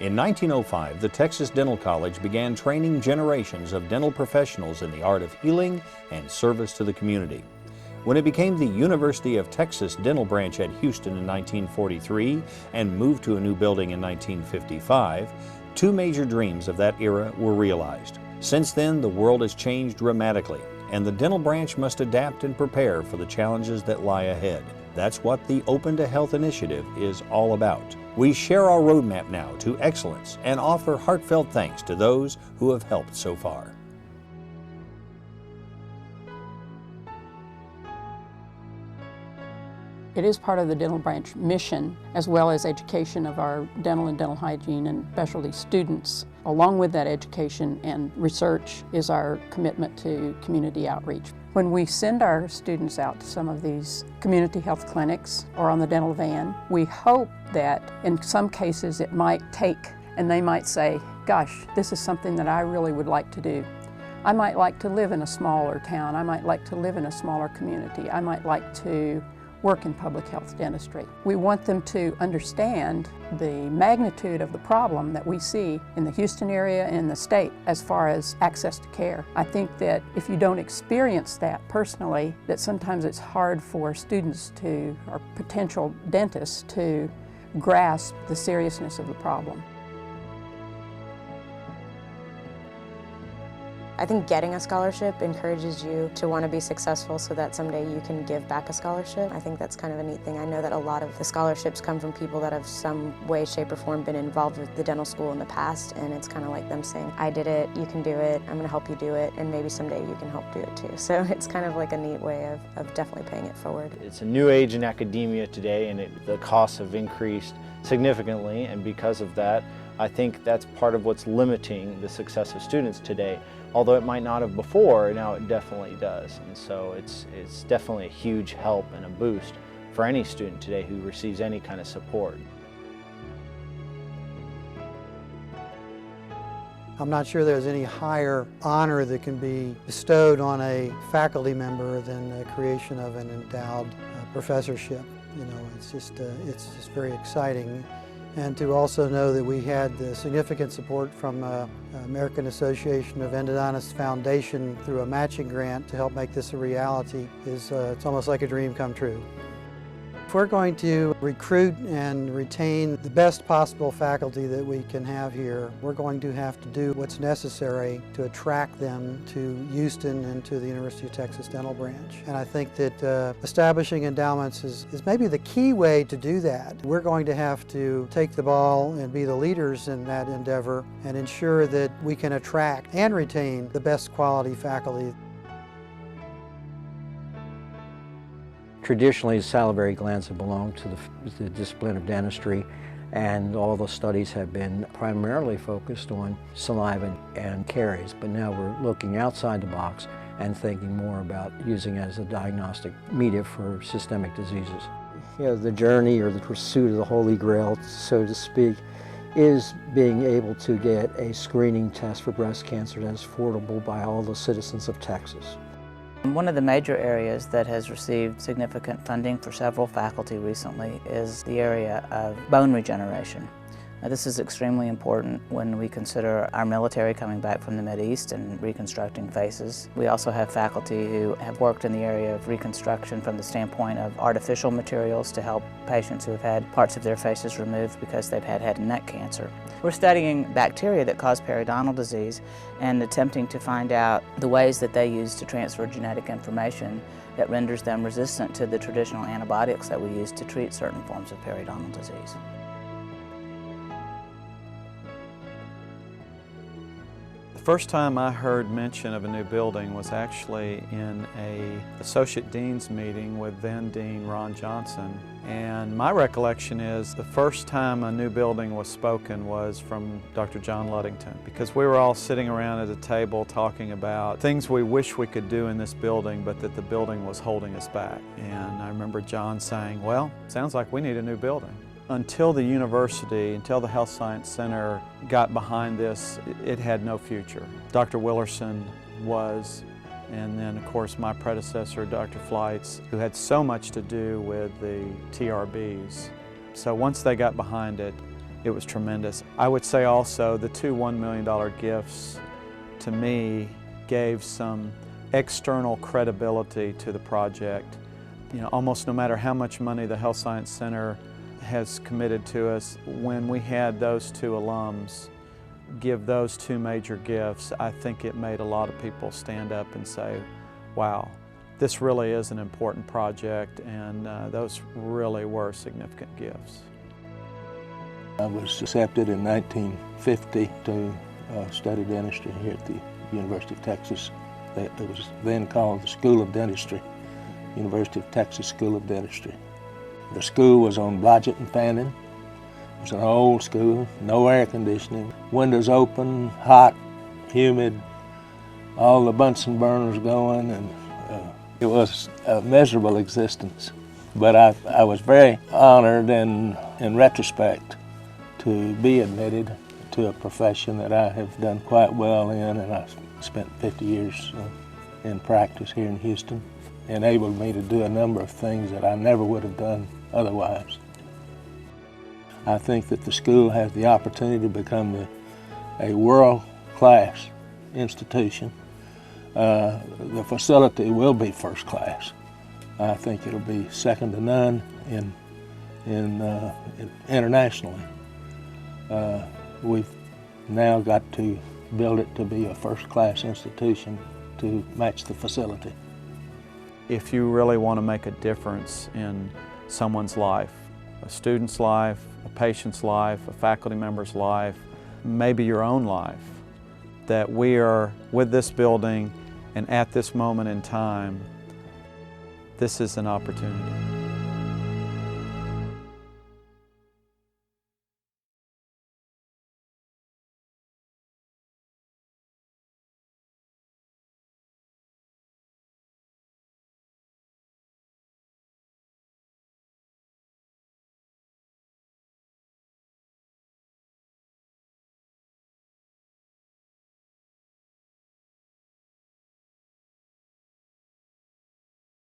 In 1905, the Texas Dental College began training generations of dental professionals in the art of healing and service to the community. When it became the University of Texas Dental Branch at Houston in 1943 and moved to a new building in 1955, two major dreams of that era were realized. Since then, the world has changed dramatically, and the dental branch must adapt and prepare for the challenges that lie ahead. That's what the Open to Health initiative is all about. We share our roadmap now to excellence and offer heartfelt thanks to those who have helped so far. It is part of the dental branch mission, as well as education of our dental and dental hygiene and specialty students. Along with that education and research is our commitment to community outreach. When we send our students out to some of these community health clinics or on the dental van, we hope that in some cases it might take, and they might say, gosh, this is something that I really would like to do. I might like to live in a smaller town. I might like to live in a smaller community. I might like to work in public health dentistry. We want them to understand the magnitude of the problem that we see in the Houston area and in the state as far as access to care. I think that if you don't experience that personally, that sometimes it's hard for students to, or potential dentists to grasp the seriousness of the problem. I think getting a scholarship encourages you to want to be successful so that someday you can give back a scholarship. I think that's kind of a neat thing. I know that a lot of the scholarships come from people that have some way, shape, or form been involved with the dental school in the past, and it's kind of like them saying, I did it, you can do it, I'm going to help you do it, and maybe someday you can help do it too. So it's kind of like a neat way of definitely paying it forward. It's a new age in academia today, and the costs have increased significantly, and because of that, I think that's part of what's limiting the success of students today. Although it might not have before, now it definitely does. And so it's definitely a huge help and a boost for any student today who receives any kind of support. I'm not sure there's any higher honor that can be bestowed on a faculty member than the creation of an endowed professorship. You know, it's just very exciting. And to also know that we had significant support from American Association of Endodontists Foundation through a matching grant to help make this a reality is it's almost like a dream come true. If we're going to recruit and retain the best possible faculty that we can have here, we're going to have to do what's necessary to attract them to Houston and to the University of Texas Dental Branch. And I think that establishing endowments is maybe the key way to do that. We're going to have to take the ball and be the leaders in that endeavor and ensure that we can attract and retain the best quality faculty. Traditionally, salivary glands have belonged to the discipline of dentistry, and all the studies have been primarily focused on saliva and caries. But now we're looking outside the box and thinking more about using it as a diagnostic media for systemic diseases. You know, the journey or the pursuit of the Holy Grail, so to speak, is being able to get a screening test for breast cancer that is affordable by all the citizens of Texas. One of the major areas that has received significant funding for several faculty recently is the area of bone regeneration. Now, this is extremely important when we consider our military coming back from the Mideast and reconstructing faces. We also have faculty who have worked in the area of reconstruction from the standpoint of artificial materials to help patients who have had parts of their faces removed because they've had head and neck cancer. We're studying bacteria that cause periodontal disease and attempting to find out the ways that they use to transfer genetic information that renders them resistant to the traditional antibiotics that we use to treat certain forms of periodontal disease. The first time I heard mention of a new building was actually in an Associate Dean's meeting with then Dean Ron Johnson. And my recollection is the first time a new building was spoken was from Dr. John Ludington, because we were all sitting around at a table talking about things we wish we could do in this building, but that the building was holding us back. And I remember John saying, well, sounds like we need a new building. Until the university, until the Health Science Center got behind this, it had no future. Dr. Willerson was, and then of course my predecessor, Dr. Fleitz, who had so much to do with the TRBs. So once they got behind it, it was tremendous. I would say also the two $1 million gifts to me gave some external credibility to the project. You know, almost no matter how much money the Health Science Center has committed to us, when we had those two alums give those two major gifts, I think it made a lot of people stand up and say, wow, this really is an important project, and those really were significant gifts. I was accepted in 1950 to study dentistry here at the University of Texas. It was then called the School of Dentistry, University of Texas School of Dentistry. The school was on Blodgett and Fannin. It was an old school, no air conditioning, windows open, hot, humid, all the Bunsen burners going, and it was a miserable existence. But I was very honored and, in retrospect, to be admitted to a profession that I have done quite well in, and I've spent 50 years in practice here in Houston, enabled me to do a number of things that I never would have done otherwise. I think that the school has the opportunity to become a world-class institution. The facility will be first class. I think it'll be second to none internationally. We've now got to build it to be a first-class institution to match the facility. If you really want to make a difference in someone's life, a student's life, a patient's life, a faculty member's life, maybe your own life, that we are with this building and at this moment in time, this is an opportunity.